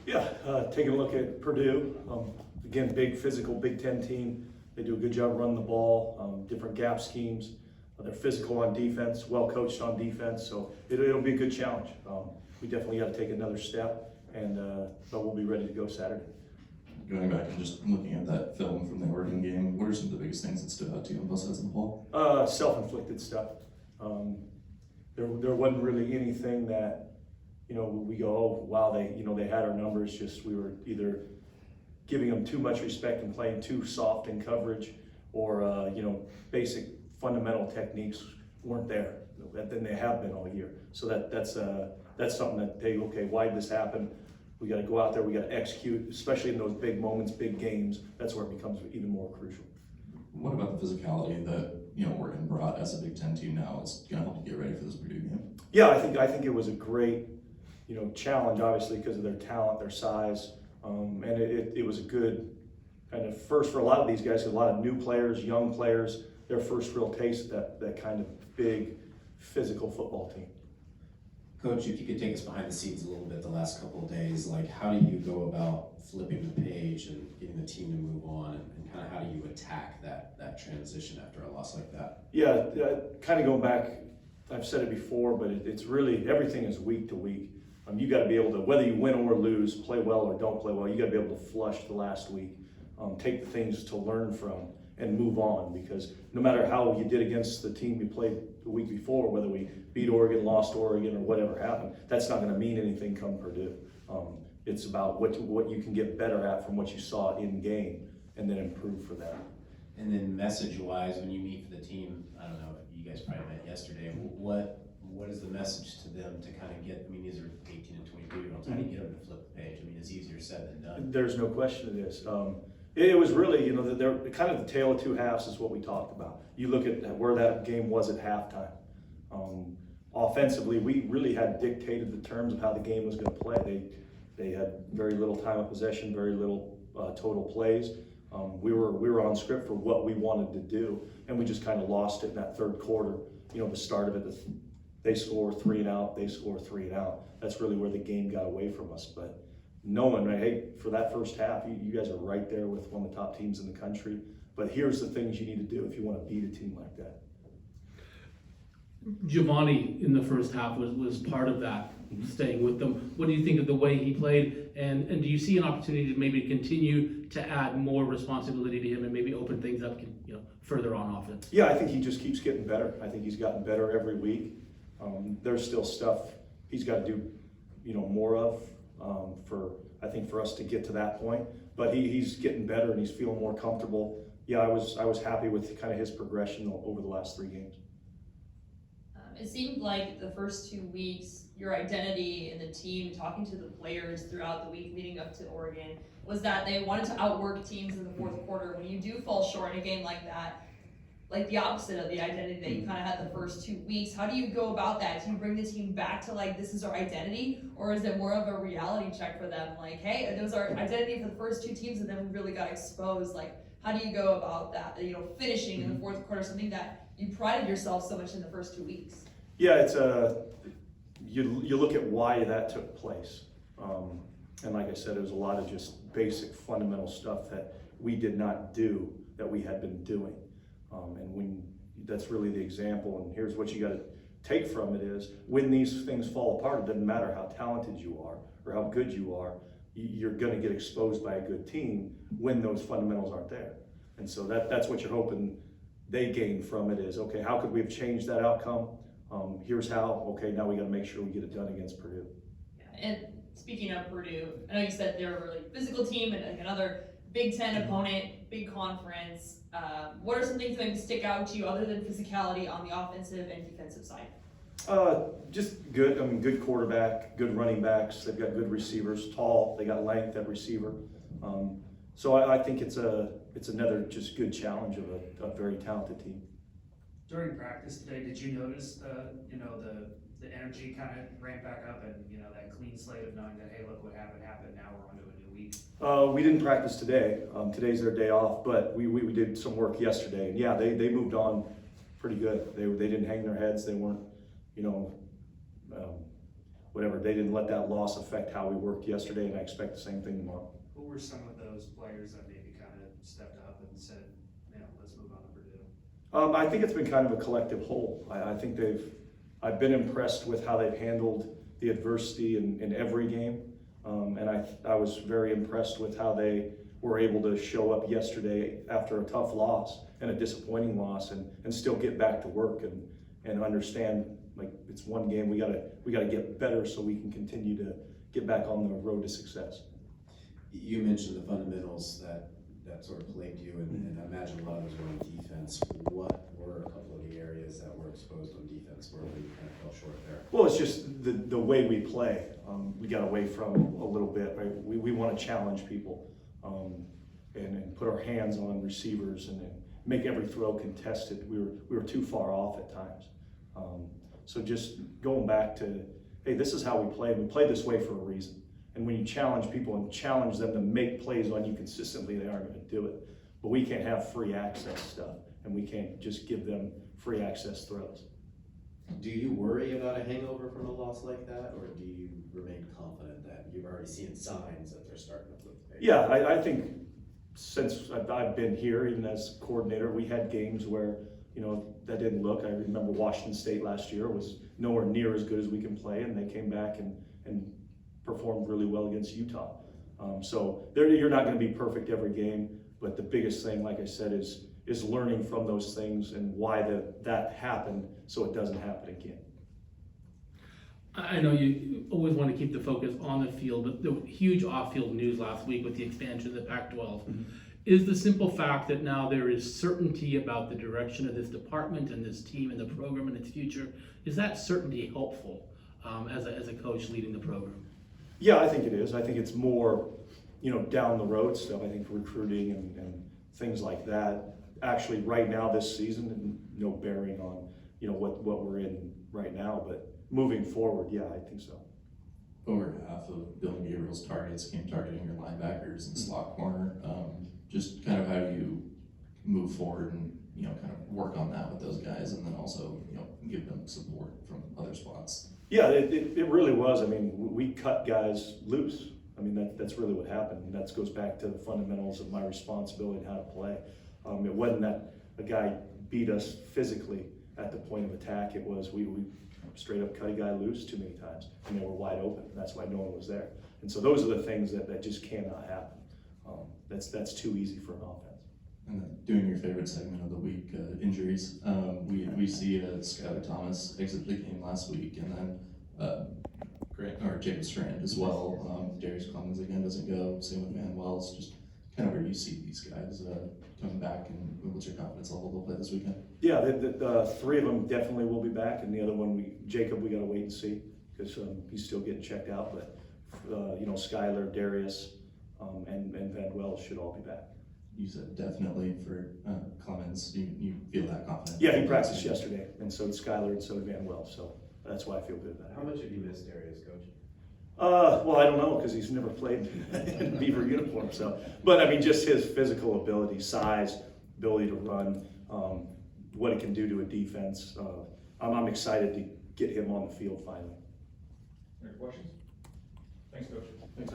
Yeah, taking a look at Purdue. Again, big physical Big Ten team. They do a good job running the ball, different gap schemes. They're physical on defense, well coached on defense, so it'll be a good challenge. We definitely got to take another step, but we'll be ready to go Saturday. Going back and just looking at that film from the Oregon game, what are some of the biggest things that stood out to you on both sides of the ball? Self-inflicted stuff. There wasn't really anything that we go, oh wow, they had our numbers. Just we were either giving them too much respect and playing too soft in coverage, or basic fundamental techniques weren't there. Then they have been all year. So that's something that okay, why did this happen? We got to go out there. We got to execute, especially in those big moments, big games. That's where it becomes even more crucial. What about the physicality that Oregon brought as a Big Ten team now is going to help you get ready for this Purdue game? Yeah, I think it was a great challenge, obviously because of their talent, their size, and it was a good kind of first for a lot of these guys. A lot of new players, young players, their first real taste of that kind of big physical football team. Coach, if you could take us behind the scenes a little bit the last couple of days, like how do you go about flipping the page and getting the team to move on, and kind of how do you attack that transition after a loss like that? Yeah, kind of going back, I've said it before, but it's really, everything is week to week. You got to be able to, whether you win or lose, play well or don't play well, you got to be able to flush the last week, take the things to learn from and move on, because no matter how you did against the team we played the week before, whether we beat Oregon, lost Oregon, or whatever happened, that's not going to mean anything come Purdue. It's about what you can get better at from what you saw in game and then improve for that. And then message-wise, when you meet for the team, I don't know, you guys probably met yesterday, what is the message to them to kind of get, I mean, these are 18 and 22-year-olds, how do you get them to flip the page? I mean, it's easier said than done. There's no question it is. It was really, they're kind of the tale of two halves is what we talked about. You look at where that game was at halftime. Offensively, we really had dictated the terms of how the game was going to play. They had very little time of possession, very little total plays. We were on script for what we wanted to do, and we just kind of lost it in that third quarter. The start of it, they score 3 and out, they score 3 and out. That's really where the game got away from us. But knowing, right, hey, for that first half, you guys are right there with one of the top teams in the country. But here's the things you need to do if you want to beat a team like that. Giovanni in the first half was part of that, staying with them. What do you think of the way he played? And do you see an opportunity to maybe continue to add more responsibility to him and maybe open things up further on offense? Yeah, I think he just keeps getting better. I think he's gotten better every week. There's still stuff he's got to do, more of for us to get to that point. But he's getting better and he's feeling more comfortable. Yeah, I was happy with kind of his progression over the last 3 games. It seemed like the first 2 weeks, your identity in the team, talking to the players throughout the week leading up to Oregon, was that they wanted to outwork teams in the fourth quarter. When you do fall short in a game like that, like the opposite of the identity that you kind of had the first 2 weeks, how do you go about that? Do you bring the team back to like, this is our identity? Or is it more of a reality check for them? Like, hey, it was our identity for the first 2 teams and then we really got exposed. Like, how do you go about that? Finishing in the fourth quarter, something that you prided yourself so much in the first 2 weeks. Yeah, it's you look at why that took place, and like I said, it was a lot of just basic fundamental stuff that we did not do that we had been doing, and when that's really the example. And here's what you got to take from it is when these things fall apart, it doesn't matter how talented you are or how good you are, you're going to get exposed by a good team when those fundamentals aren't there. And so that's what you're hoping they gain from it is, okay, how could we have changed that outcome? Here's how. Okay, now we got to make sure we get it done against Purdue. Yeah, and speaking of Purdue, I know you said they're a really physical team and like another Big Ten opponent, big conference. What are some things that maybe stick out to you other than physicality on the offensive and defensive side? Just good. I mean, good quarterback, good running backs. They've got good receivers, tall. They got length at receiver. So I think it's another just good challenge of a very talented team. During practice today, did you notice the energy kind of ramp back up and that clean slate of knowing that, hey, look what happened, now we're on to a new week? We didn't practice today. Today's their day off, but we did some work yesterday, and yeah, they moved on pretty good. They didn't hang their heads. They weren't whatever. They didn't let that loss affect how we worked yesterday, and I expect the same thing tomorrow. Who were some of those players that maybe kind of stepped up and said, let's move on to Purdue? I think it's been kind of a collective whole. I think I've been impressed with how they've handled the adversity in every game. And I was very impressed with how they were able to show up yesterday after a tough loss and a disappointing loss and still get back to work and understand, like, it's one game, we gotta get better so we can continue to get back on the road to success. You mentioned the fundamentals that sort of plagued you, and I imagine a lot of those were on defense. What were a couple of the areas that were exposed on defense where we kind of fell short there? Well, it's just the way we play. We got away from a little bit, right? We want to challenge people and put our hands on receivers and make every throw contested. We were too far off at times. So just going back to, hey, this is how we play. We play this way for a reason. And when you challenge people and challenge them to make plays on you consistently, they aren't going to do it. But we can't have free access stuff, and we can't just give them free access throws. Do you worry about a hangover from a loss like that, or do you remain confident that you've already seen signs that they're starting to flip the page? Yeah, I think since I've been here, even as coordinator, we had games where, that didn't look. I remember Washington State last year was nowhere near as good as we can play, and they came back and performed really well against Utah. So you're not going to be perfect every game, but the biggest thing, like I said, is learning from those things and why that happened so it doesn't happen again. I know you always want to keep the focus on the field, but the huge off-field news last week with the expansion of the Pac-12 is the simple fact that now there is certainty about the direction of this department and this team and the program and its future. Is that certainty helpful as a coach leading the program? Yeah, I think it is. I think it's more, down the road stuff. I think recruiting and things like that. Actually, right now this season, no bearing on, what we're in right now. But moving forward, yeah, I think so. Over half of Bill Gabriel's targets came targeting your linebackers and slot corner. Just kind of how do you move forward and kind of work on that with those guys, and then also give them support from other spots. Yeah, it really was. I mean, we cut guys loose. I mean, that's really what happened. And that goes back to the fundamentals of my responsibility and how to play. It wasn't that a guy beat us physically at the point of attack. It was we straight up cut a guy loose too many times, and they were wide open. And that's why no one was there. And so those are the things that just cannot happen. That's too easy for an offense. And then doing your favorite segment of the week, injuries. We see Skylar Thomas exit the game last week, and then Jacob Strand as well. Darius Clemens again doesn't go. Same with Van Wells. Just kind of where you see these guys coming back, and what's your confidence level they'll play this weekend? Yeah, the three of them definitely will be back, and the other one, Jacob, we got to wait and see because he's still getting checked out. But Skylar, Darius, and Van Wells should all be back. You said definitely for Clemens. You feel that confident? Yeah, he practiced yesterday, and so did Skylar, and so did Van Wells. So that's why I feel good about it. How much have you missed Darius, Coach? Well, I don't know because he's never played in Beaver uniform. So, but I mean, just his physical ability, size, ability to run, what it can do to a defense. I'm excited to get him on the field finally. Any questions? Thanks, Coach. Thanks.